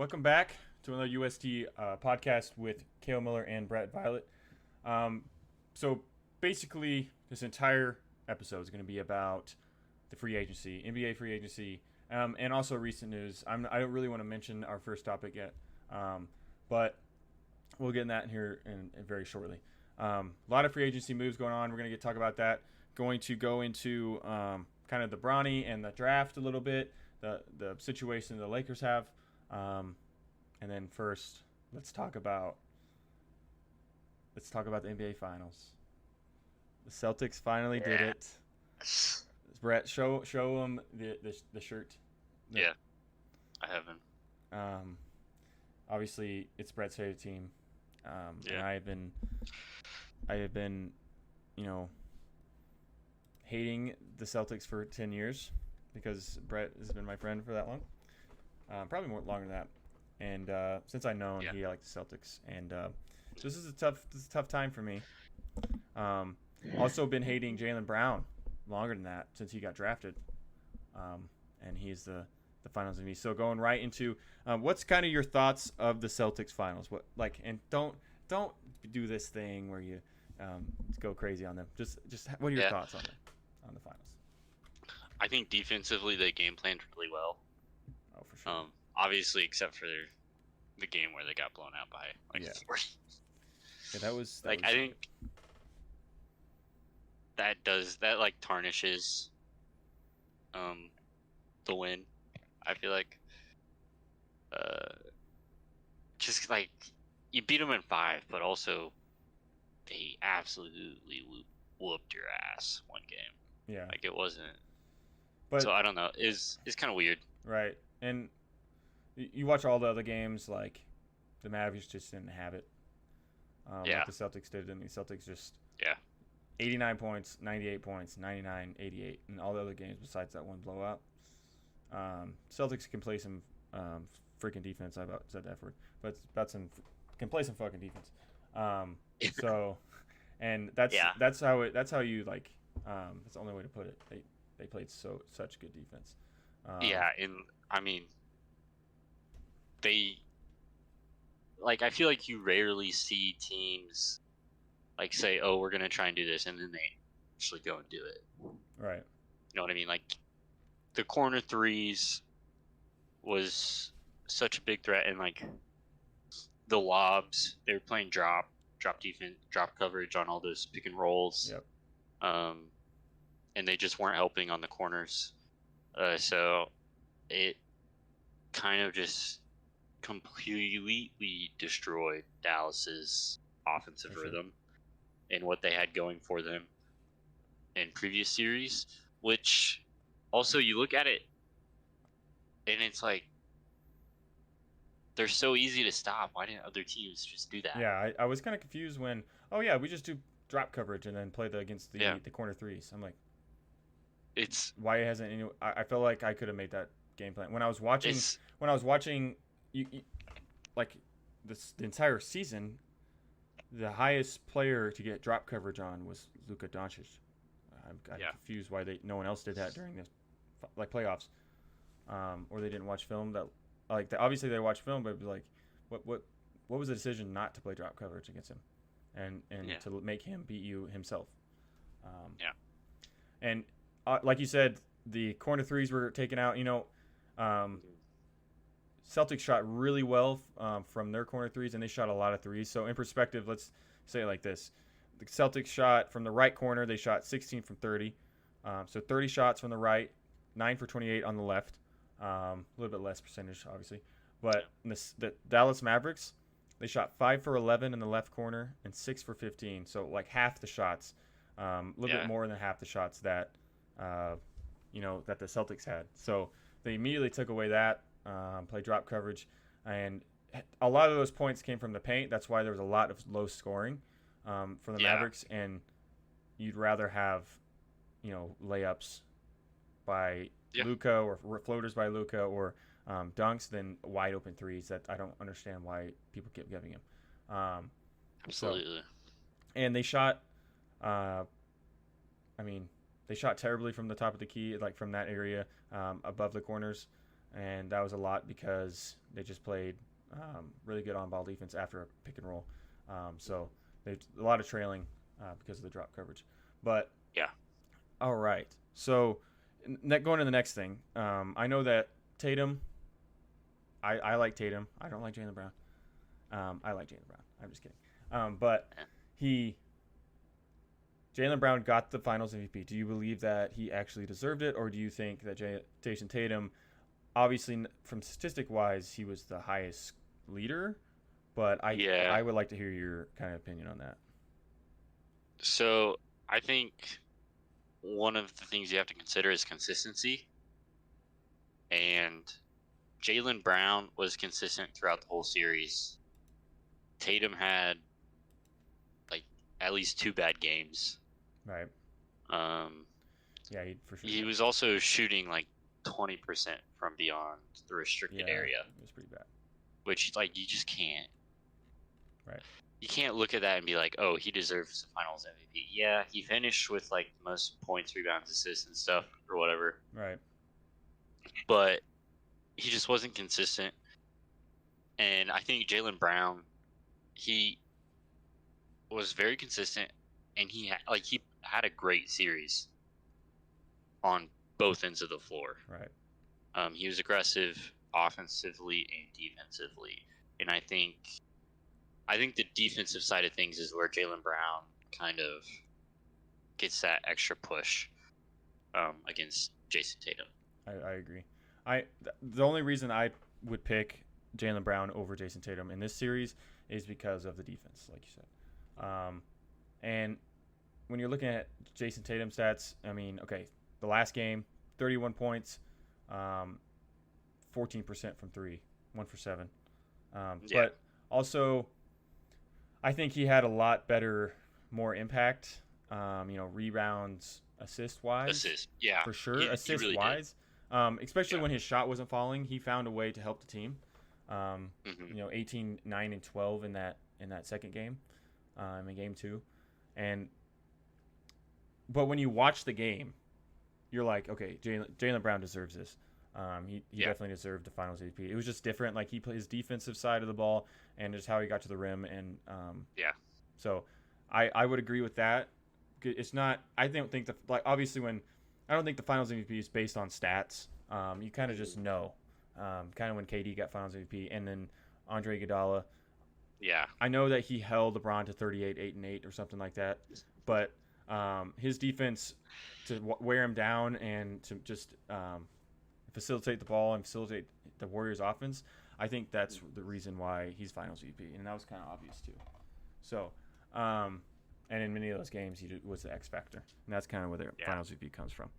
Welcome back to another UST podcast with Cale Miller and Brett Violett. Um, so basically, this entire episode is going to be about the free agency, NBA free agency, and also recent news. I don't really want to mention our first topic yet, but we'll get in that in here in very shortly. A lot of free agency moves going on. We're going to talk about that. Going to go into kind of the Bronny and the draft a little bit, the situation the Lakers have. And then first, let's talk about the NBA Finals. The Celtics finally did it. Brett, show them the shirt. Yeah, I haven't. Obviously, it's Brett's favorite team. And I have been, hating the Celtics for 10 years because Brett has been my friend for that long. Probably more longer than that. And since I know he liked the Celtics, and this is a tough time for me. Also been hating Jaylen Brown longer than that since he got drafted, and he's the finals MVP. So going right into what's kind of your thoughts of the Celtics finals? And don't do this thing where you go crazy on them. Just what are your thoughts on the finals? I think defensively they game planned really well. Oh, for sure. Obviously, except for the game where they got blown out by 40. Yeah, that was I think that tarnishes the win. I feel like just like you beat them in 5, but also they absolutely whooped your ass one game. Yeah, like it wasn't. But so I don't know. It's kind of weird. Right, and you watch all the other games, like the Mavericks just didn't have it. Like the Celtics did, and the Celtics just 89 points, 98 points, 99, 88, and all the other games besides that one blowout. Celtics can play some freaking defense. I about said that word, but can play some fucking defense. So, and that's how you like. That's the only way to put it. They played such good defense. And I mean, I feel like you rarely see teams like say, "Oh, we're gonna try and do this," and then they actually go and do it. Right. You know what I mean? Like the corner threes was such a big threat, and like the lobs, they were playing drop defense, drop coverage on all those pick and rolls. Yep. And they just weren't helping on the corners. So it kind of just completely destroyed Dallas's offensive rhythm and what they had going for them in previous series, which also you look at it and it's like they're so easy to stop. Why didn't other teams just do that? Yeah, I was kind of confused when, we just do drop coverage and then play against the corner threes. I'm like, why hasn't any? I felt like I could have made that game plan when I was watching. You like the entire season, the highest player to get drop coverage on was Luka Doncic. I'm confused why no one else did that during the playoffs, or they didn't watch film. That obviously they watched film, but it'd be like, what was the decision not to play drop coverage against him, and to make him beat you himself? And like you said, the corner threes were taken out. Celtics shot really well from their corner threes, and they shot a lot of threes. So in perspective, let's say it like this. The Celtics shot from the right corner. They shot 16 from 30. So 30 shots from the right, 9 for 28 on the left. A little bit less percentage, obviously. But the Dallas Mavericks, they shot 5 for 11 in the left corner and 6 for 15. So like half the shots, a little bit more than half the shots that that the Celtics had. So they immediately took away that, play drop coverage, and a lot of those points came from the paint. That's why there was a lot of low scoring from the Mavericks, and you'd rather have layups by Luka or floaters by Luka or dunks than wide open threes that I don't understand why people keep giving him. Absolutely. And they shot they shot terribly from the top of the key, like from that area above the corners. and that was a lot because they just played really good on-ball defense after a pick and roll. So they a lot of trailing because of the drop coverage. But Yeah. all right, so going to the next thing, I know that Tatum. I like Tatum. I don't like Jaylen Brown. I like Jaylen Brown. I'm just kidding. But Jaylen Brown got the Finals MVP. Do you believe that he actually deserved it, or do you think that Jason Tatum, obviously from statistic wise, he was the highest leader? But I would like to hear your kind of opinion on that. So I think one of the things you have to consider is consistency, and Jaylen Brown was consistent throughout the whole series. Tatum had like at least 2 bad games. Right. Yeah, for sure. He was also shooting like 20% from beyond the restricted area. It was pretty bad. Which like you just can't. Right. You can't look at that and be like, oh, he deserves the Finals MVP. Yeah, he finished with like the most points, rebounds, assists, and stuff or whatever. Right. But he just wasn't consistent. And I think Jaylen Brown, he was very consistent, and he had a great series on both ends of the floor. Right. He was aggressive offensively and defensively, and I think the defensive side of things is where Jaylen Brown kind of gets that extra push against Jason Tatum. I agree. The only reason I would pick Jaylen Brown over Jason Tatum in this series is because of the defense, like you said. And when you're looking at Jason Tatum stats, I mean, okay, the last game, 31 points, 14% from 3, 1 for 7. But also, I think he had a lot better, more impact, rebounds, assist-wise. Yeah. For sure, assist-wise. Really especially when his shot wasn't falling, he found a way to help the team. 18, 9, and 12 in that second game, in game 2. But when you watch the game, you're like, okay, Jaylen Brown deserves this. He definitely deserved the Finals MVP. It was just different. Like he played his defensive side of the ball and just how he got to the rim. And so I would agree with that. It's not. I don't think obviously I don't think the Finals MVP is based on stats. You kind of just know. Kind of when KD got Finals MVP, and then Andre Iguodala. Yeah. I know that he held LeBron to 38, 8 and 8 or something like that, but his defense to wear him down and to just facilitate the ball and facilitate the Warriors' offense, I think that's the reason why he's Finals MVP, and that was kind of obvious too. So, and in many of those games, he was the X factor, and that's kind of where the Finals MVP comes from.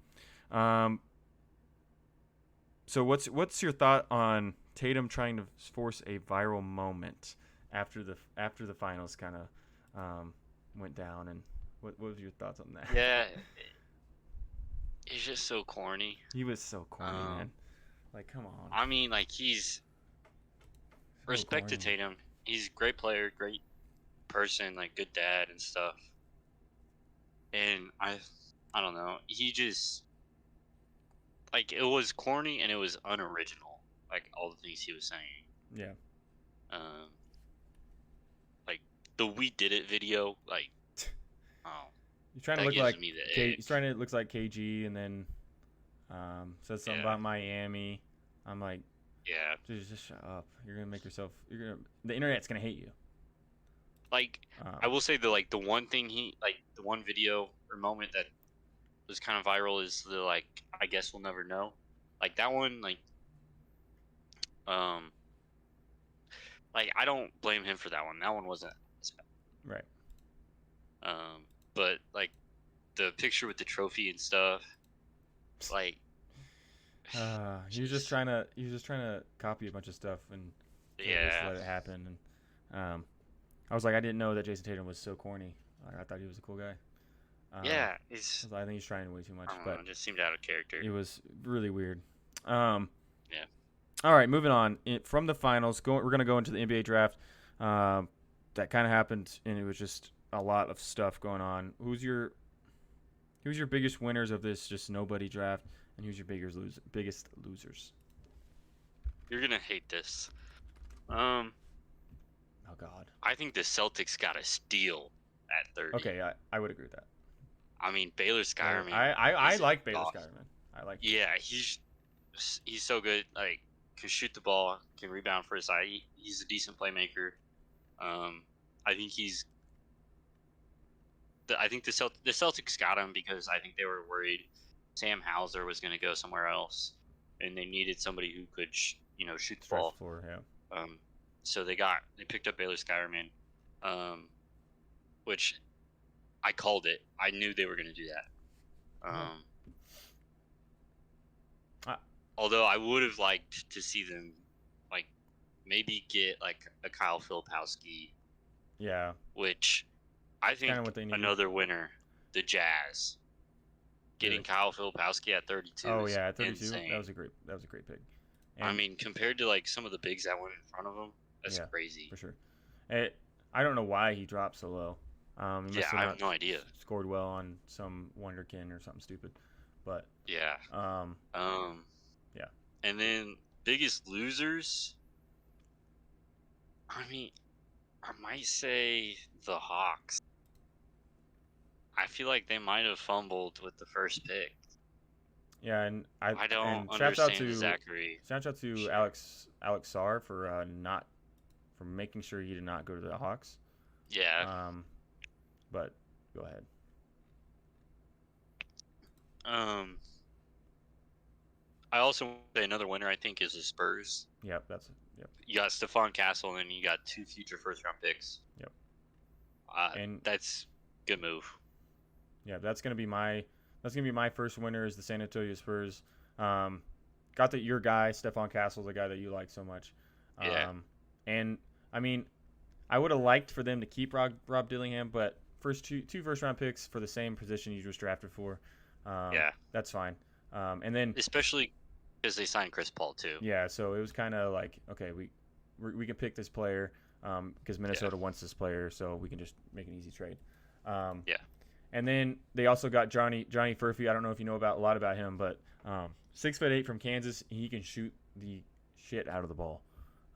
So what's your thought on Tatum trying to force a viral moment after the finals kind of went down, and what was your thoughts on that? Yeah, he's just so corny. He was so corny, man. Like, come on. I mean, like he's respect to Tatum. He's a great player, great person, like good dad and stuff. And I don't know. He just like it was corny and it was unoriginal. Like all the things he was saying. Yeah. Like the "We Did It" video. Like, he's trying to look like he's trying to look like KG, and then says something about Miami. I'm like, yeah, dude, just shut up. You're gonna make yourself. The internet's gonna hate you. Like, I will say the one thing the one video or moment that was kind of viral is the I guess we'll never know. Like that one, I don't blame him for that one. That one wasn't right. But the picture with the trophy and stuff, he was just trying to copy a bunch of stuff and just let it happen. And I was like, I didn't know that Jason Tatum was so corny. I thought he was a cool guy. I think he's trying way too much. But it just seemed out of character. It was really weird. All right, moving on from the finals. We're going to go into the NBA draft. That kind of happened, and it was just a lot of stuff going on. Who's your biggest winners of this just nobody draft, and who's your biggest losers? You're gonna hate this. Um, Oh God. I think the Celtics got a steal at 30. Okay, I would agree with that. I mean, Baylor Baylor, Skyerman I is like Baylor off. Skyman. I like. Yeah, he's so good. Like, can shoot the ball, can rebound for his side. He's a decent playmaker. I think I think the Celtics got him because I think they were worried Sam Hauser was going to go somewhere else, and they needed somebody who could shoot the Stretch ball. the floor, yeah. So they picked up Baylor Skyerman, which I called it. I knew they were going to do that. Although I would have liked to see them, like, maybe get like a Kyle Filipowski. Yeah. Which I think Kinda what they need. another winner, the Jazz. Getting Kyle Filipowski at 32. Oh yeah, at 32. Insane. That was a great pick. And I mean, compared to like some of the bigs that went in front of him, that's crazy. For sure. I don't know why he dropped so low. I have no idea. Scored well on some wonderkin or something stupid, but yeah. Yeah. And then biggest losers. I mean, I might say the Hawks. I feel like they might have fumbled with the first pick. Yeah, and I don't understand understand Zachary. Shout out to Alex Sarr for making sure he did not go to the Hawks. Yeah. But go ahead. I also want to say another winner I think is the Spurs. Yep. You got Stephon Castle and then you got 2 future first round picks. Yep. And that's a good move. Yeah, that's gonna be my first winner is the San Antonio Spurs. Got your guy Stephon Castle, the guy that you like so much. Yeah. And I mean, I would have liked for them to keep Rob Dillingham, but two first round picks for the same position you just drafted for. That's fine. And then especially because they signed Chris Paul too. Yeah, so it was kind of like, okay, we can pick this player because Minnesota wants this player, so we can just make an easy trade. And then they also got Johnny Furphy. I don't know if you know a lot about him, but 6'8" from Kansas. He can shoot the shit out of the ball.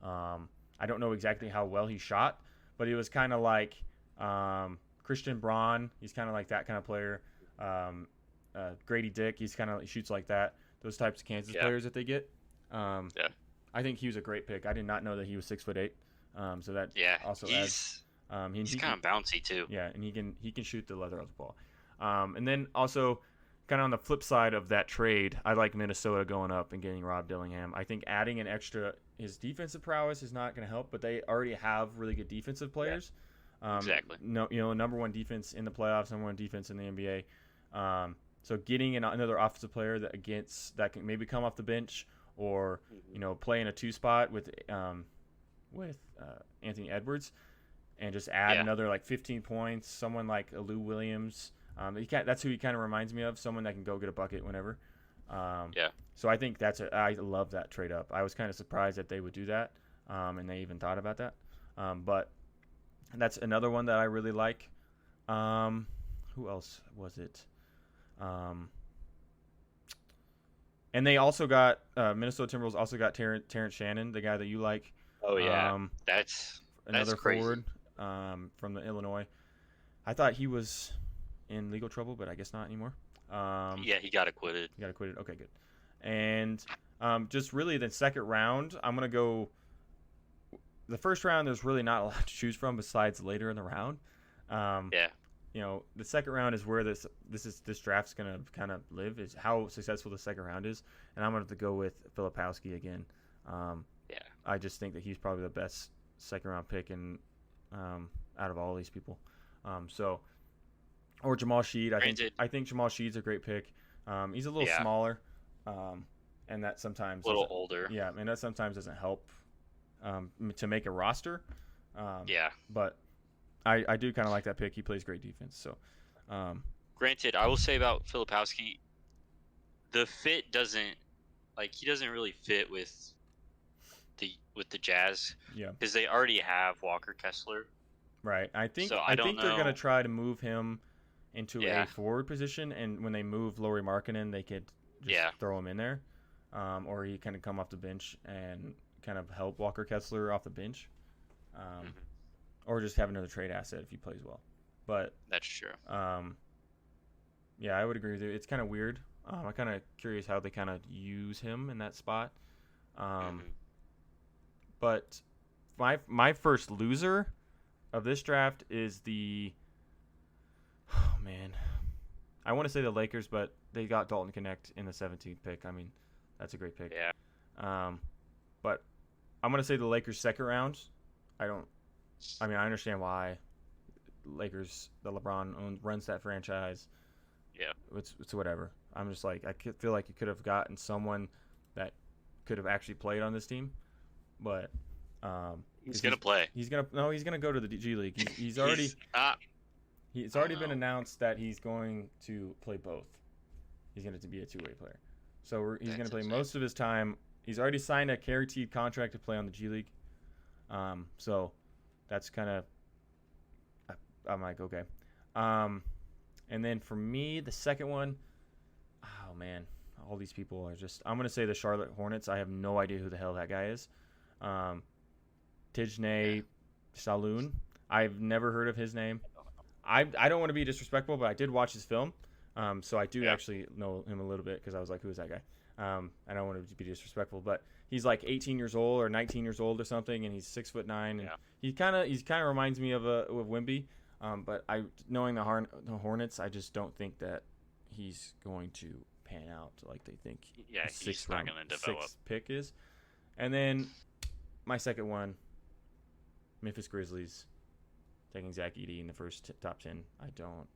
I don't know exactly how well he shot, but he was kind of like Christian Braun. He's kind of like that kind of player. Grady Dick. He shoots like that. Those types of Kansas players that they get. I think he was a great pick. I did not know that he was 6'8". So that also adds. He's kind of bouncy too. Yeah, and he can shoot the leather out of the ball. And then also, kind of on the flip side of that trade, I like Minnesota going up and getting Rob Dillingham. I think adding an extra, his defensive prowess is not going to help, but they already have really good defensive players. Exactly. Number one defense in the playoffs, number one defense in the NBA. So getting another offensive player that can maybe come off the bench or play in a 2 spot with Anthony Edwards. And just add another like 15 points. Someone like Lou Williams. That's who he kind of reminds me of. Someone that can go get a bucket whenever. So I think I love that trade up. I was kind of surprised that they would do that, and they even thought about that. But that's another one that I really like. Who else was it? And they also got Minnesota Timberwolves also got Terrence Shannon, the guy that you like. Oh yeah, that's another crazy. forward. From the Illinois. I thought he was in legal trouble, but I guess not anymore. He got acquitted. Okay, good. And just really the second round, I'm going to go – the first round, there's really not a lot to choose from besides later in the round. The second round is where this draft's going to kind of live, is how successful the second round is. And I'm going to have to go with Filipowski again. I just think that he's probably the best second-round pick out of all these people. Or Jamal Sheed. I think Jamal Sheed's a great pick. He's a little smaller, and that sometimes a little older. Yeah, and that sometimes doesn't help to make a roster. But I do kind of like that pick. He plays great defense. So, granted, I will say about Filipowski, the fit doesn't he doesn't really fit with the Jazz. Yeah. Because they already have Walker Kessler. Right. I think they're going to try to move him into a forward position, and when they move Lauri Markkanen, they could just throw him in there. or he kind of come off the bench and kind of help Walker Kessler off the bench, or just have another trade asset if he plays well. But That's true. yeah, I would agree with you. It's kind of weird. I'm kind of curious how they kind of use him in that spot. But my first loser of this draft is oh man, I want to say the Lakers, but they got Dalton Connect in the 17th pick. I mean, that's a great pick. Yeah. But I'm gonna say the Lakers second round. I understand why. Lakers, the LeBron runs that franchise. Yeah. It's whatever. I'm just like, feel like you could have gotten someone that could have actually played on this team, but he's gonna play. He's gonna go to the G League. He's already it's already been announced that he's going to play both. He's going to be a two-way player, so he's going to play most of his time. He's already signed a guaranteed contract to play on the G League, so that's kind of I'm like okay. And then for me, the second one, oh man, all these people are just. I'm gonna say the Charlotte Hornets. I have no idea who the hell that guy is. Tijane Saloon. I've never heard of his name. I don't want to be disrespectful, but I did watch his film, so I do actually know him a little bit because I was like, who is that guy? I don't want to be disrespectful, but he's like 18 years old or 19 years old or something, and he's 6'9", and he kind of reminds me of Wemby. But knowing the Hornets, I just don't think that he's going to pan out like they think. Yeah, he's not going to develop. Sixth pick is, and then my second one, Memphis Grizzlies, taking Zach Edey in the first top 10. I don't.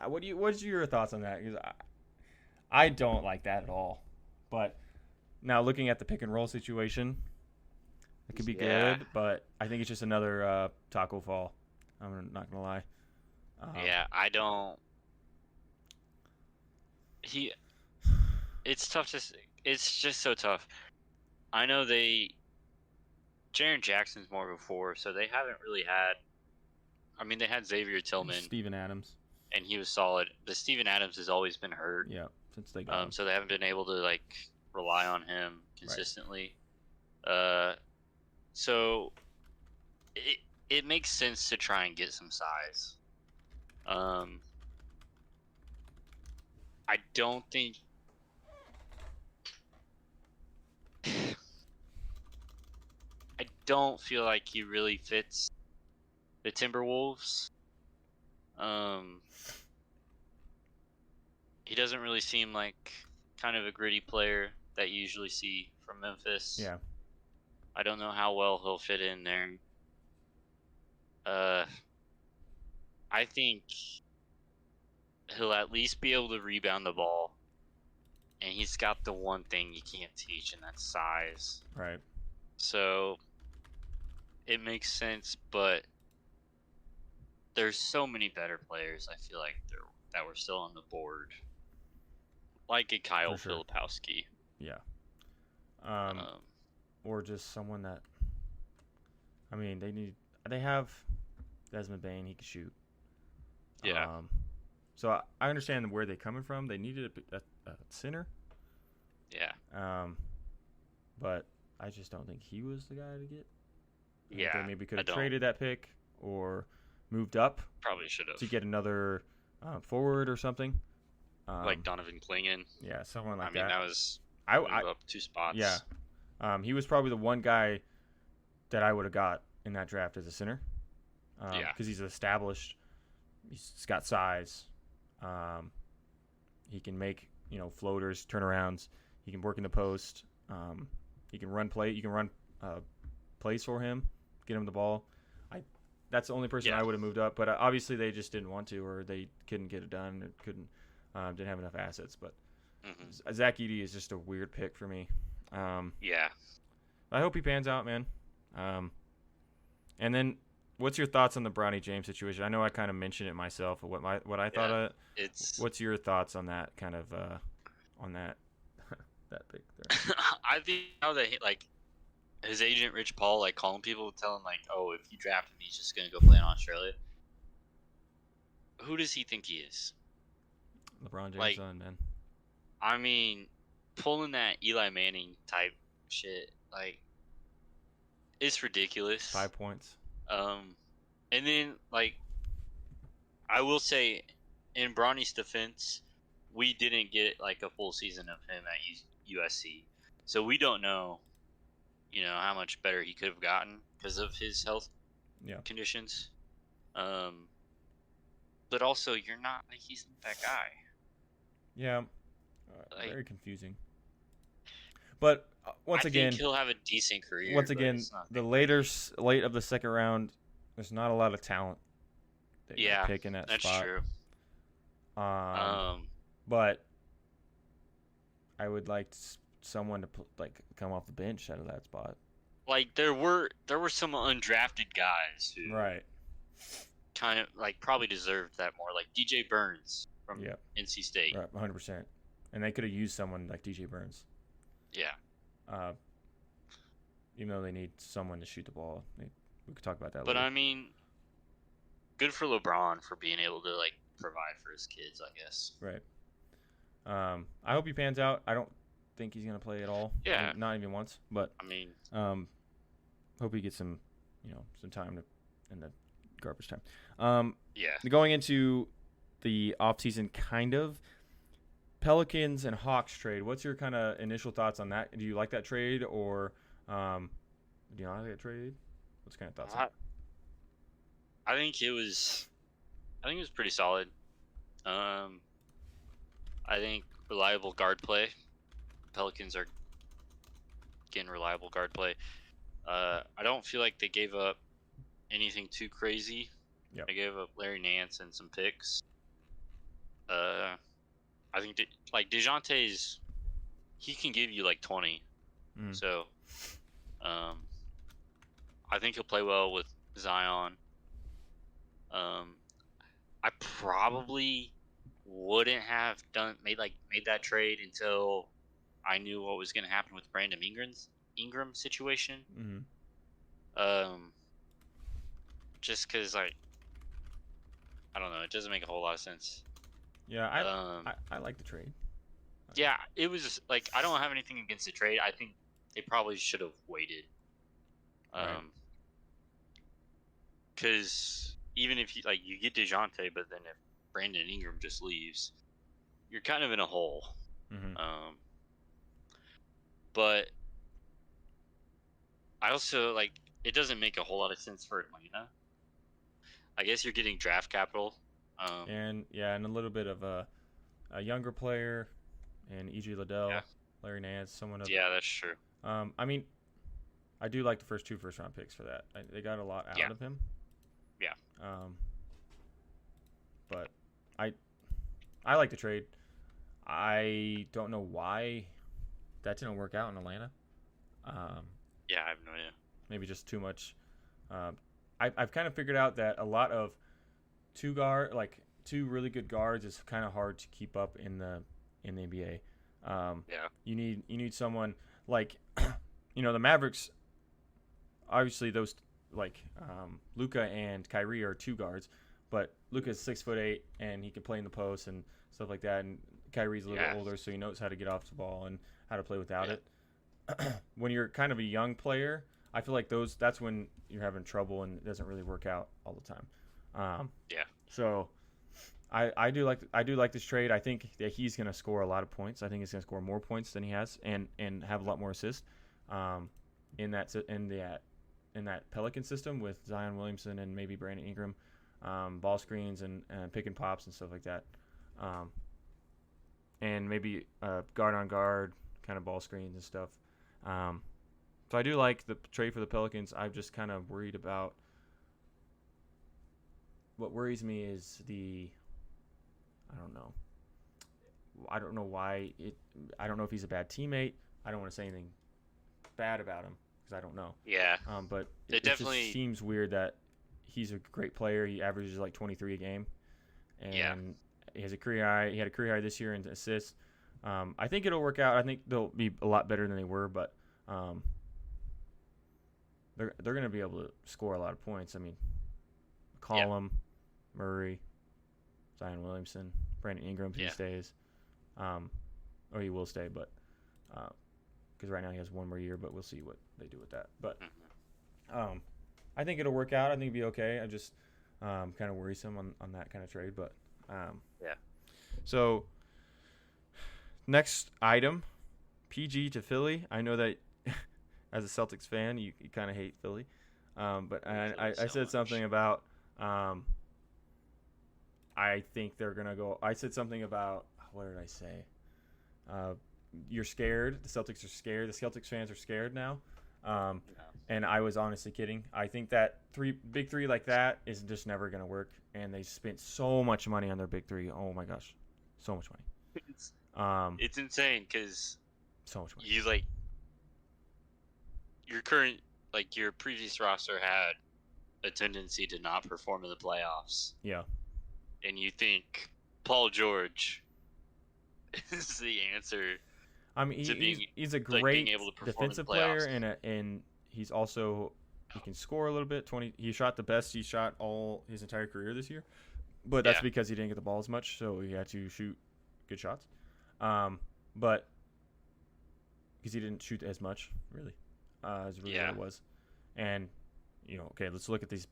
What's your thoughts on that? Because I don't like that at all. But now looking at the pick and roll situation, it could be good, but I think it's just another Taco Fall. I'm not gonna lie. I don't. It's tough to. It's just so tough. I know Jaren Jackson's more of a 4, so they haven't really had. I mean, they had Xavier Tillman, Steven Adams, and he was solid. But Steven Adams has always been hurt. Yeah, since they got him. So they haven't been able to rely on him consistently. Right. So it makes sense to try and get some size. I don't think. I don't feel like he really fits the Timberwolves. He doesn't really seem like kind of a gritty player that you usually see from Memphis. Yeah. I don't know how well he'll fit in there. I think he'll at least be able to rebound the ball. And he's got the one thing you can't teach, and that's size. Right. So it makes sense, but there's so many better players, I feel like, that were still on the board. Like a Kyle Filipowski. Yeah. Or just someone that, I mean, they have Desmond Bane, he can shoot. Yeah. So I understand where they're coming from. They needed a center. Yeah. But I just don't think he was the guy to get. Yeah. They maybe could have traded that pick or moved up. Probably should have. To get another forward or something. Like Donovan Clingan. Yeah, someone like that. I mean, that was up 2 spots. Yeah. He was probably the one guy that I would have got in that draft as a center. Because he's established. He's got size. He can make floaters, turnarounds. He can work in the post. He can run play. You can run plays for him. Get him the ball. That's the only person I would have moved up. But obviously they just didn't want to, or they couldn't get it done. Didn't have enough assets. But Zach Edey is just a weird pick for me. Yeah. I hope he pans out, man. And then, what's your thoughts on the Bronny James situation? I know I kind of mentioned it myself. What I thought of it. What's your thoughts on that kind of on that pick there? I think now that his agent Rich Paul calling people, telling oh, if you draft him, he's just gonna go play in Australia. Who does he think he is? LeBron James' son, man. I mean, pulling that Eli Manning type shit. Like, it's ridiculous. 5 points. And then like I will say, in Bronny's defense, we didn't get like a full season of him at USC, so we don't know, how much better he could have gotten because of his health conditions. But also you're not like he's not that guy. Yeah, very confusing. But I think he'll have a decent career. Once again, the late of the second round, there's not a lot of talent that you pick in that spot. That's true. But I would like someone to come off the bench out of that spot. Like there were some undrafted guys who kind of like probably deserved that more, like DJ Burns from NC State. Right, 100%. And they could have used someone like DJ Burns. Yeah. Even though they need someone to shoot the ball, we could talk about that But later. I mean, good for LeBron for being able to like provide for his kids, I guess. Right. I hope he pans out. I don't think he's gonna play at all. Yeah. Not even once. But I mean, hope he gets some time in the garbage time. Yeah. Going into the offseason, kind of Pelicans and Hawks trade. What's your kind of initial thoughts on that? Do you like that trade, or do you not like that trade? What's kind of thoughts on it? I think it was pretty solid. I think reliable guard play. Pelicans are getting reliable guard play. I don't feel like they gave up anything too crazy. Yep. They gave up Larry Nance and some picks. I think DeJounte's, he can give you like 20. So, I think he'll play well with Zion. I probably wouldn't have made that trade until I knew what was going to happen with Brandon Ingram situation. Just because I don't know, it doesn't make a whole lot of sense. Yeah, I like the trade. Yeah, it was like I don't have anything against the trade. I think they probably should have waited. Because even if you get DeJounte, but then if Brandon Ingram just leaves, you're kind of in a hole. But I also it doesn't make a whole lot of sense for Atlanta. I guess you're getting draft capital. And a little bit of a younger player, and E.G. Liddell, Larry Nance, someone of. Yeah, that's true. I mean, I do like the first 2 first-round picks for that. They got a lot out of him. Yeah. But I like the trade. I don't know why that didn't work out in Atlanta. Yeah, I have no idea. Maybe just too much. I've kind of figured out that a lot of two really good guards is kind of hard to keep up in the NBA. You need someone like the Mavericks. Obviously, those Luka and Kyrie are 2 guards, but Luka's 6'8" and he can play in the post and stuff like that. And Kyrie's a little bit older, so he knows how to get off the ball and how to play without it. When you're kind of a young player, I feel like that's when you're having trouble and it doesn't really work out all the time. So I do like this trade. I think that he's going to score a lot of points. I think he's going to score more points than he has and have a lot more assists in that Pelican system with Zion Williamson and maybe Brandon Ingram, ball screens and pick and pops and stuff like that, and maybe guard on guard kind of ball screens and stuff. So I do like the trade for the Pelicans. I'm just kind of worried about. What worries me is I don't know. I don't know why I don't know if he's a bad teammate. I don't want to say anything bad about him because I don't know. Yeah. But it definitely just seems weird that he's a great player. He averages like 23 a game, and he has a career high. He had a career high this year in assists. I think it'll work out. I think they'll be a lot better than they were, but they're going to be able to score a lot of points. I mean, McCollum, Murray, Zion Williamson, Brandon Ingram if he stays. Or he will stay, but because right now he has one more year, but we'll see what they do with that. But Mhm. I think it'll work out. I think it'll be okay. I just kind of worrisome on that kind of trade. But Yeah. so next item, PG to Philly. I know that as a Celtics fan, you kind of hate Philly. But I said something about I think they're gonna go. I said something about what did I say? Uh, you're scared. The Celtics are scared. The Celtics fans are scared now. Um, and I was honestly kidding. I think that big three like that is just never gonna work. And they spent so much money on their big three. Oh my gosh, so much money. It's insane because So much money. you like your current your previous roster had a tendency to not perform in the playoffs, Yeah. and you think Paul George is the answer I mean, to being he's a being great able to perform in the defensive player, playoffs. and he's also he can score a little bit. He shot the best he shot all his entire career this year, but that's Yeah. because he didn't get the ball as much, so he had to shoot good shots. But because he didn't shoot as much, really, as really what it was. And okay, let's look at these.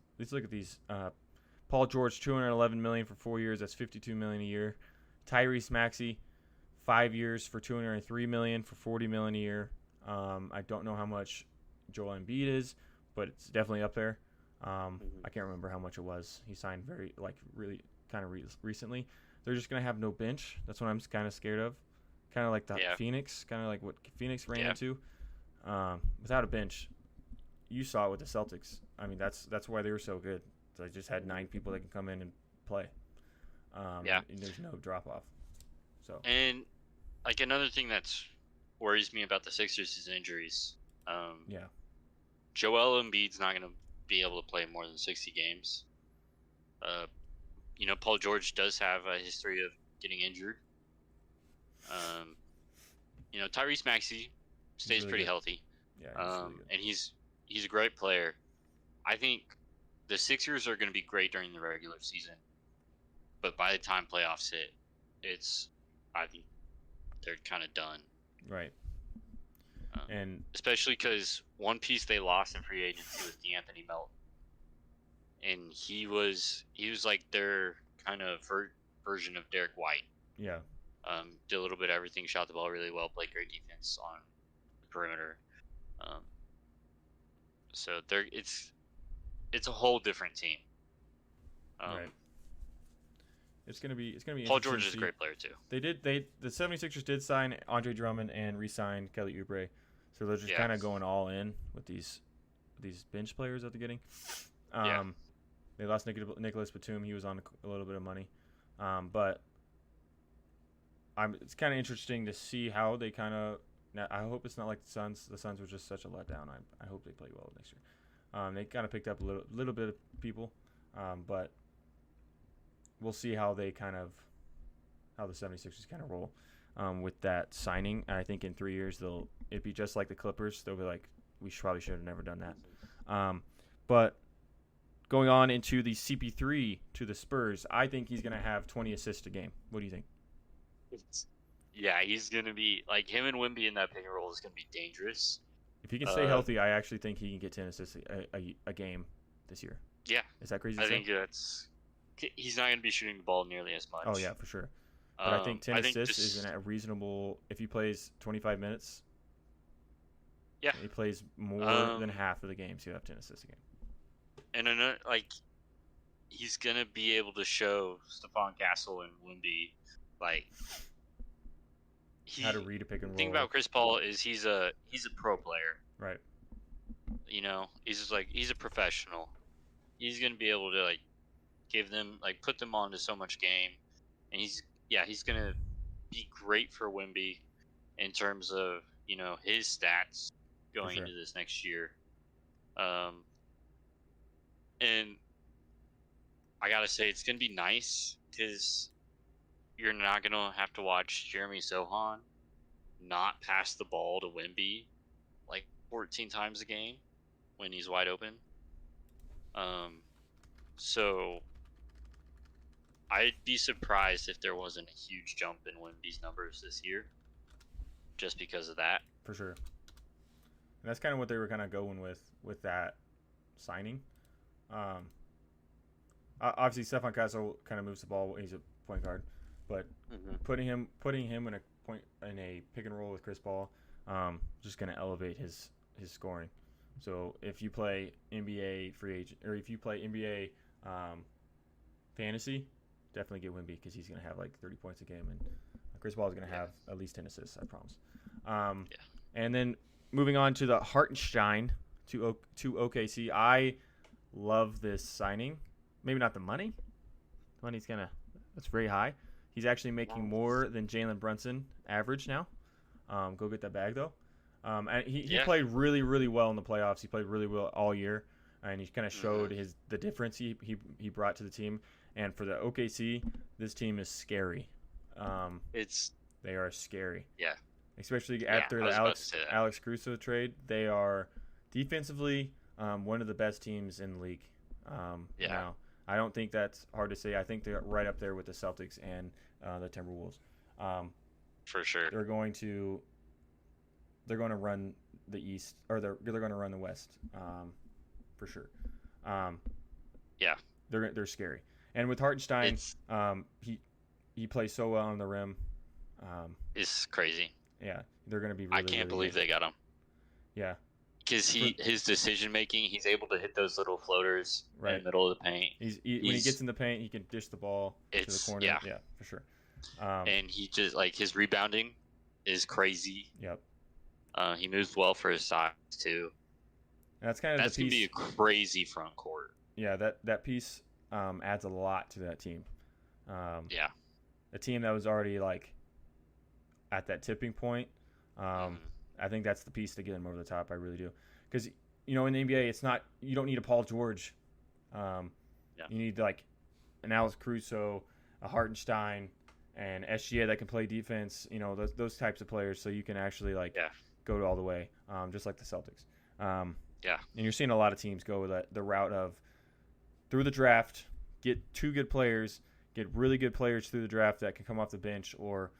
Paul George, $211 million for 4 years. That's $52 million a year. Tyrese Maxey, 5 years for $203 million for $40 million a year. I don't know how much Joel Embiid is, but it's definitely up there. I can't remember how much it was. He signed really kind of recently. They're just gonna have no bench. That's what I'm kind of scared of. Kind of like the Phoenix, kind of like what Phoenix ran into. Without a bench, you saw it with the Celtics. I mean, that's why they were so good. They just had 9 people that can come in and play. And there's no drop off. So. And another thing that's worries me about the Sixers is injuries. Joel Embiid's not going to be able to play more than 60 games. Paul George does have a history of getting injured. Tyrese Maxey stays really pretty good. healthy. Yeah, he's really good. And he's a great player. I think the Sixers are going to be great during the regular season, but by the time playoffs hit, I think they're kind of done. Right. And especially because one piece they lost in free agency was DeAnthony Melton, and he was like their kind of version of Derek White. Yeah. Did a little bit of everything, shot the ball really well, played great defense on the perimeter. So it's a whole different team. Right. It's gonna be Paul George is a great player too. The 76ers did sign Andre Drummond and re-signed Kelly Oubre, so they're just kind of going all in with these bench players that they're getting. They lost Nicholas Batum. He was on a little bit of money, but it's kind of interesting to see how they kind of. I hope it's not like the Suns. The Suns were just such a letdown. I hope they play well next year. They kind of picked up a little bit of people, but we'll see how the 76ers kind of roll with that signing. And I think in 3 years it'd be just like the Clippers. They'll be like, we probably should have never done that. But going on into the CP3 to the Spurs, I think he's going to have 20 assists a game. What do you think? Yeah, he's going to be like him and Wemby in that pick and roll is going to be dangerous. If he can stay healthy, I actually think he can get 10 assists a game this year. Yeah. Is that crazy? I think he's not going to be shooting the ball nearly as much. Oh, yeah, for sure. But I think 10 assists is a reasonable – if he plays 25 minutes, he plays more than half of the games, he'll have 10 assists a game. And another, he's going to be able to show Stephon Castle and Wemby, how to read a pick and roll. The thing about Chris Paul is he's a pro player. Right. He's just he's a professional. He's going to be able to, give them, put them onto so much game. And he's going to be great for Wemby in terms of, his stats going into this next year. And I got to say, it's going to be nice because you're not going to have to watch Jeremy Sohan not pass the ball to Wemby 14 times a game when he's wide open. So I'd be surprised if there wasn't a huge jump in Wemby's numbers this year. just because of that. For sure. And that's kind of what they were kind of going with that signing. Obviously, Stefan Castle kind of moves the ball. He's a point guard, but putting him in a pick and roll with Chris Paul, just going to elevate his scoring. So if you play NBA free agent or if you play NBA fantasy, definitely get Wemby because he's going to have like 30 points a game, and Chris Paul is going to have at least 10 assists. I promise. And then moving on to the Hartenstein to OKC, I love this signing. Maybe not the money. The money's that's very high. He's actually making more than Jalen Brunson average now. Go get that bag though. And he played really, really well in the playoffs. He played really well all year, and he kind of showed the difference he brought to the team. And for the OKC, this team is scary. They are scary. Yeah. Especially after the Alex Caruso trade, they are defensively one of the best teams in the league. Now, I don't think that's hard to say. I think they're right up there with the Celtics and the Timberwolves. For sure. They're going to run the East, or they're going to run the West, for sure. They're scary. And with Hartenstein, he plays so well on the rim. It's crazy. Yeah, they're going to be. Really, I can't believe they got him. Yeah. Because his decision making, he's able to hit those little floaters in the middle of the paint. When he gets in the paint, he can dish the ball to the corner. Yeah, for sure. And he just his rebounding is crazy. Yep. He moves well for his size too. And that's kind of gonna be a crazy front court. Yeah, that piece adds a lot to that team. A team that was already at that tipping point. I think that's the piece to get him over the top. I really do, because in the NBA, it's not, you don't need a Paul George. You need an Alex Caruso, a Hartenstein, and SGA that can play defense. Those types of players, so you can actually go all the way, just like the Celtics. And you're seeing a lot of teams go the route of through the draft, get two good players, get really good players through the draft that can come off the bench or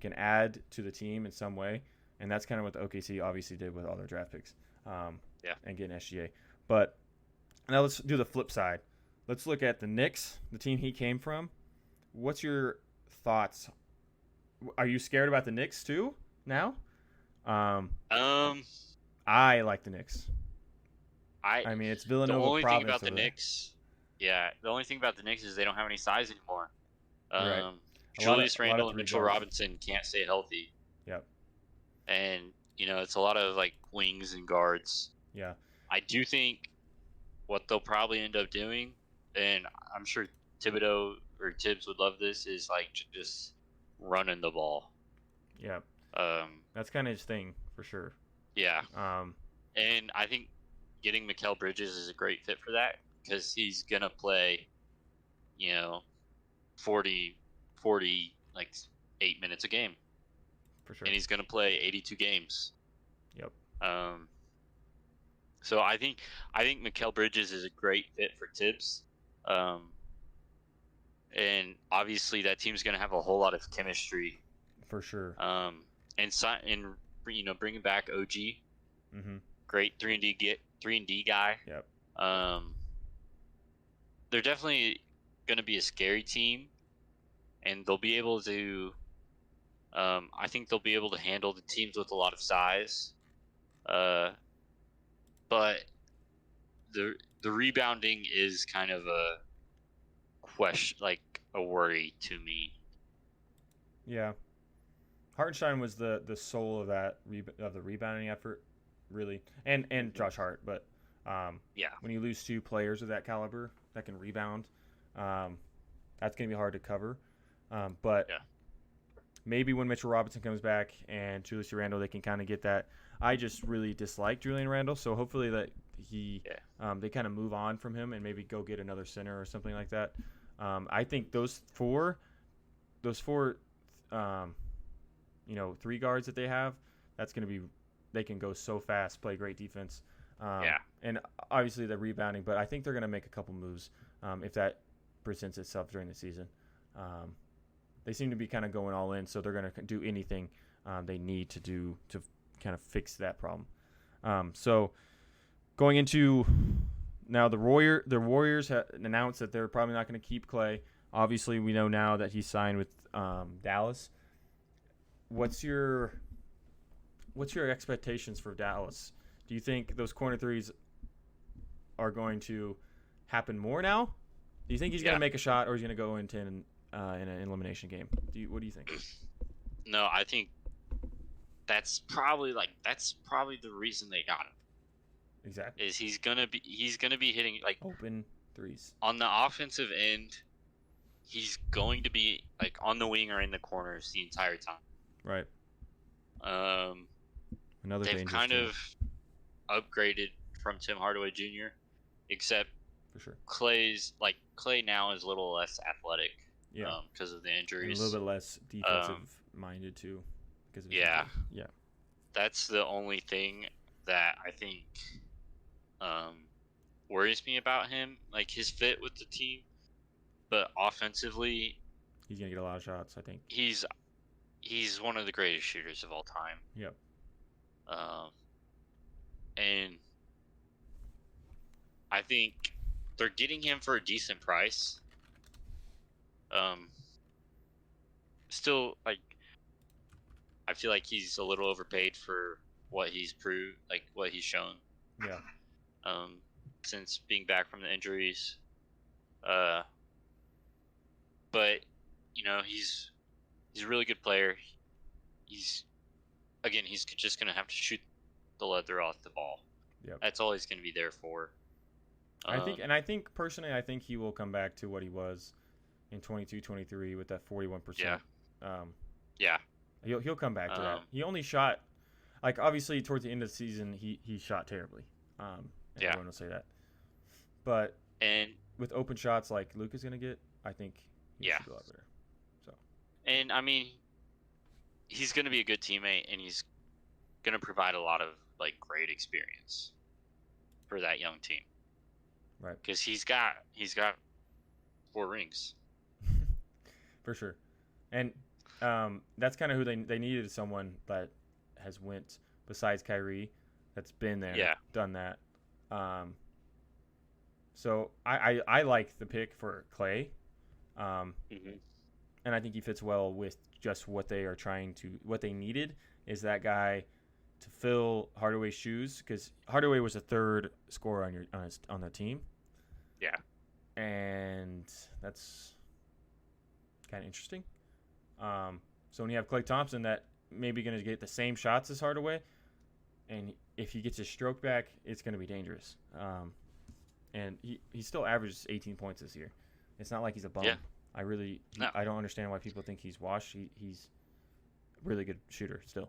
can add to the team in some way. And that's kind of what the OKC obviously did with all their draft picks and getting SGA. But now let's do the flip side. Let's look at the Knicks, the team he came from. What's your thoughts? Are you scared about the Knicks too now? I like the Knicks. I mean, it's Villanova. The only thing Province about the Knicks, the only thing about the Knicks is they don't have any size anymore. Right. Julius Randle and Mitchell Robinson can't stay healthy. Yep. And it's a lot of wings and guards. Yeah. I do think what they'll probably end up doing, and I'm sure Thibodeau or Tibbs would love this, is just running the ball. Yeah. That's kind of his thing for sure. Yeah. And I think getting Mikal Bridges is a great fit for that, because he's gonna play, 40, 8 minutes a game. For sure. And he's gonna play 82 games. Yep. So I think Mikal Bridges is a great fit for Tibbs. And obviously that team's gonna have a whole lot of chemistry. For sure. And bringing back OG. Mm-hmm. Great 3-and-D guy. Yep. They're definitely gonna be a scary team, and they'll be able to. I think they'll be able to handle the teams with a lot of size. But the rebounding is kind of a question, a worry to me. Yeah. Hartenstein was the soul of the rebounding effort, really, and Josh Hart. But when you lose two players of that caliber that can rebound, that's gonna be hard to cover. But maybe when Mitchell Robinson comes back and Julius Randle, they can kind of get that. I just really dislike Julian Randle, so hopefully that they kind of move on from him and maybe go get another center or something like that. I think those four, three guards that they have, that's going to be, they can go so fast, play great defense. And obviously the rebounding, but I think they're going to make a couple moves if that presents itself during the season. They seem to be kind of going all in, so they're going to do anything they need to do to kind of fix that problem. So going into now, the Warriors announced that they're probably not going to keep Clay. Obviously, we know now that he signed with Dallas. What's your expectations for Dallas? Do you think those corner threes are going to happen more now? Do you think he's going to make a shot, or is he going to go in 10 in an elimination game? What do you think? No, I think that's probably the reason they got him. Exactly. Is he's gonna be hitting like open threes on the offensive end. He's going to be like on the wing or in the corners the entire time. Right. They've kind of upgraded from Tim Hardaway Jr. Except for sure. Clay now is a little less athletic. Yeah. Because of the injuries. And a little bit less defensive minded too. Because of yeah. Injuries. Yeah. That's the only thing that I think worries me about him, like his fit with the team. But offensively, he's gonna get a lot of shots. I think he's one of the greatest shooters of all time. Yep. And I think they're getting him for a decent price. Still, like, I feel like he's a little overpaid for what he's proved, like what he's shown. Yeah. Since being back from the injuries. But he's a really good player. He's just gonna have to shoot the leather off the ball. Yep. That's all he's gonna be there for. I think personally, he will come back to what he was in 22-23 with that 41%. Yeah. Yeah. He'll come back to that. He only shot, like, obviously towards the end of the season he shot terribly. And everyone will say that. But with open shots like Luke is gonna get, I think he should go out there. So. And I mean, he's gonna be a good teammate, and he's gonna provide a lot of like great experience for that young team. Right. Because he's got 4 rings. For sure. And that's kind of who they needed, someone that has went besides Kyrie, that's been there, done that. So I like the pick for Clay, and I think he fits well with just what they needed is that guy to fill Hardaway's shoes, because Hardaway was the third scorer on the team. Yeah, and that's kind of interesting. So when you have Klay Thompson that maybe going to get the same shots as Hardaway, and if he gets his stroke back, it's going to be dangerous. And he still averages 18 points this year. It's not like he's a bum. Yeah. I don't understand why people think he's washed. He's a really good shooter still.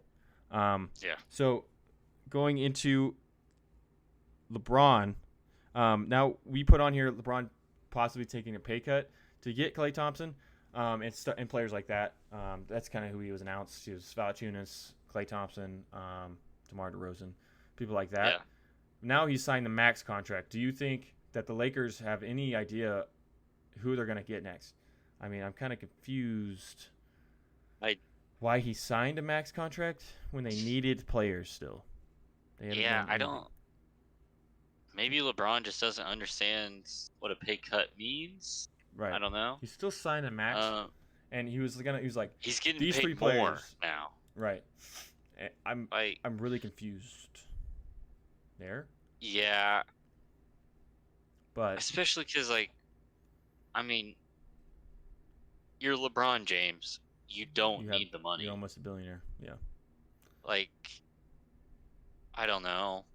So going into LeBron, now we put on here LeBron possibly taking a pay cut to get Klay Thompson, and players like that. That's kind of who he was announced. He was Valanciunas, Klay Thompson, DeMar DeRozan, people like that. Yeah. Now he's signed the max contract. Do you think that the Lakers have any idea who they're going to get next? I mean, I'm kind of confused why he signed a max contract when they needed players still. I don't. Maybe LeBron just doesn't understand what a pay cut means. Right. I don't know. He still signed a max, and he was like, he's getting these paid 3 more players now. Right. I'm really confused there. Yeah. But especially because, like, I mean, you're LeBron James. You don't need the money. You're almost a billionaire. Yeah. Like, I don't know.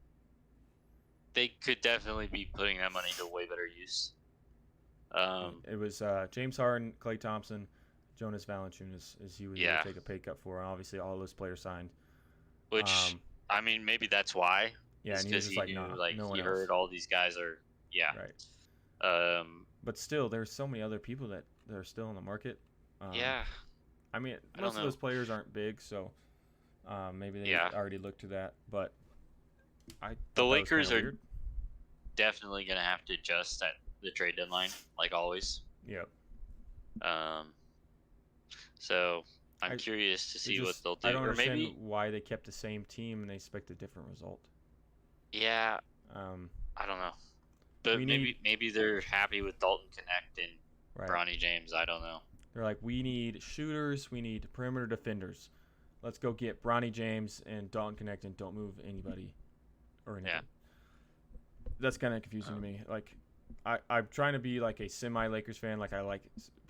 They could definitely be putting that money to way better use. It was James Harden, Klay Thompson, Jonas Valanciunas is he would take a pay cut for, and obviously all those players signed. Which, I mean, maybe that's why. Yeah, and he was just like, no, no one he else. heard all these guys are, right. But still, there's so many other people that are still in the market. I mean, most of those players aren't big, so maybe they already looked to that. But the Lakers are definitely going to have to adjust at the trade deadline, like always. Yep. So, I'm curious to see what they'll do. I don't Or understand maybe, why they kept the same team and they expect a different result. yeah, Um, I don't know. But we need maybe they're happy with Dalton Connect and right. Bronny James. I don't know. They're like, we need shooters, we need perimeter defenders. Let's go get Bronny James and Dalton Connect and don't move anybody or anything. Yeah. That's kind of confusing to me. Like, I'm trying to be like a semi-Lakers fan. Like, I like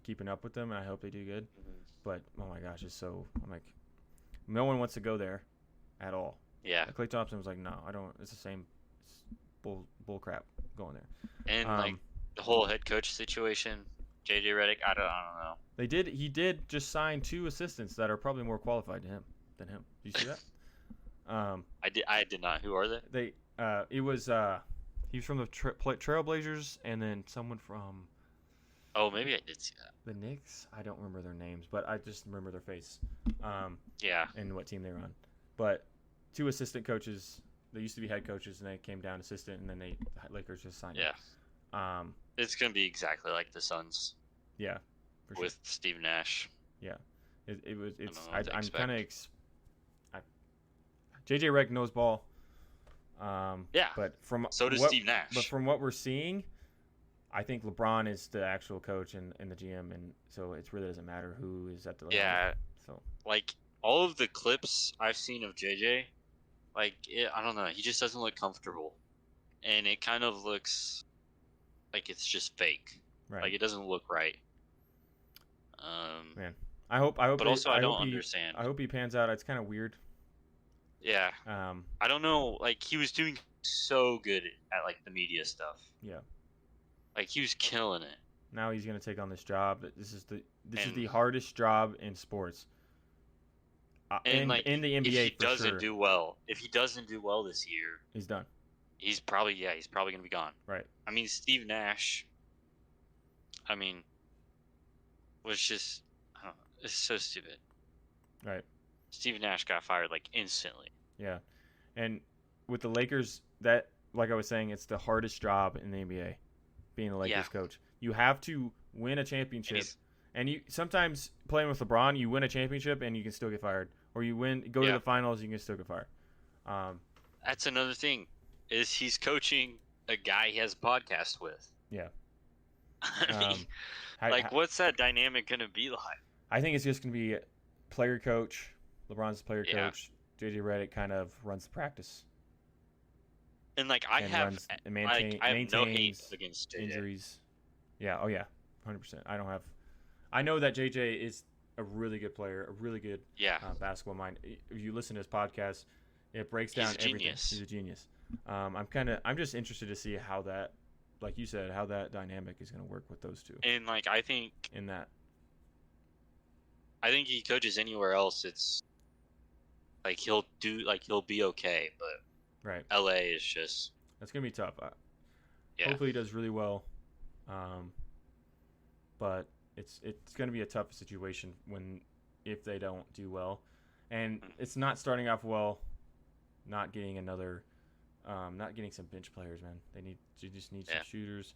keeping up with them, and I hope they do good. But, oh my gosh, I'm like, no one wants to go there at all. Yeah. Klay Thompson was like, no, I don't. It's the same bull crap going there. And, like, the whole head coach situation, JJ Redick, I don't know. He did just sign 2 assistants that are probably more qualified than him. Did you see that? I did not. Who are they? He was from the Trailblazers, and then someone from Oh, maybe I did see that. the Knicks. I don't remember their names, but I just remember their face. Yeah. And what team they were on. But 2 assistant coaches. They used to be head coaches, and they came down assistant, and then the Lakers just signed them. It's gonna be exactly like the Suns. Yeah. For with Steve Nash. Yeah. It's I'm kind of JJ Redick knows ball. Yeah. But so does Steve Nash. But from what we're seeing, I think LeBron is the actual coach and the GM, and so it really doesn't matter who is at the level. Yeah. So like all of the clips I've seen of JJ, like I don't know, he just doesn't look comfortable, and it kind of looks like it's just fake. Right. Like it doesn't look right. Man, I hope. But also, I don't understand. I hope he pans out. It's kind of weird. Yeah. I don't know. Like he was doing so good at like the media stuff. Yeah. Like he was killing it. Now he's gonna take on this job. This is the hardest job in sports. And in the NBA, if he for doesn't sure. do well, this year, he's done. He's probably gonna be gone. Right. I mean, Steve Nash. Was just, I don't know, it's so stupid. Right. Steve Nash got fired like instantly. Yeah, and with the Lakers, that like I was saying, it's the hardest job in the NBA, being the Lakers coach. You have to win a championship, and you sometimes playing with LeBron, you win a championship and you can still get fired, or you go to the finals, you can still get fired. That's another thing, is he's coaching a guy he has a podcast with. Yeah. I mean, what's that dynamic gonna be like? I think it's just gonna be player coach. LeBron's the player coach. JJ Redick kind of runs the practice. And like I have no hate against JJ. Injuries. Yeah. Oh yeah. 100%. I know that JJ is a really good player, a really good basketball mind. If you listen to his podcast, it breaks down everything. He's a genius. I'm just interested to see how that, like you said, how that dynamic is going to work with those two. And like I think he coaches anywhere else, it's like he'll be okay, but right. LA is just, that's going to be tough. Hopefully he does really well. But it's going to be a tough situation if they don't do well. And it's not starting off well, not getting some bench players, man. You just need some shooters.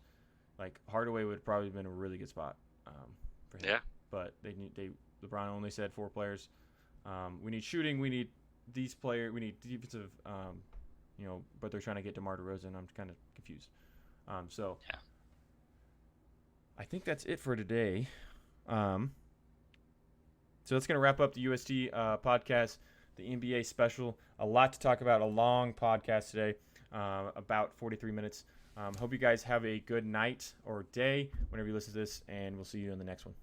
Like Hardaway would probably have been a really good spot for him. Yeah. But LeBron only said 4 players. We need shooting. We need these players. We need defensive. But they're trying to get DeMar DeRozan. I'm kind of confused. I think that's it for today. So that's going to wrap up the USD podcast, the NBA special. A lot to talk about. A long podcast today, about 43 minutes. Hope you guys have a good night or day whenever you listen to this, and we'll see you in the next one.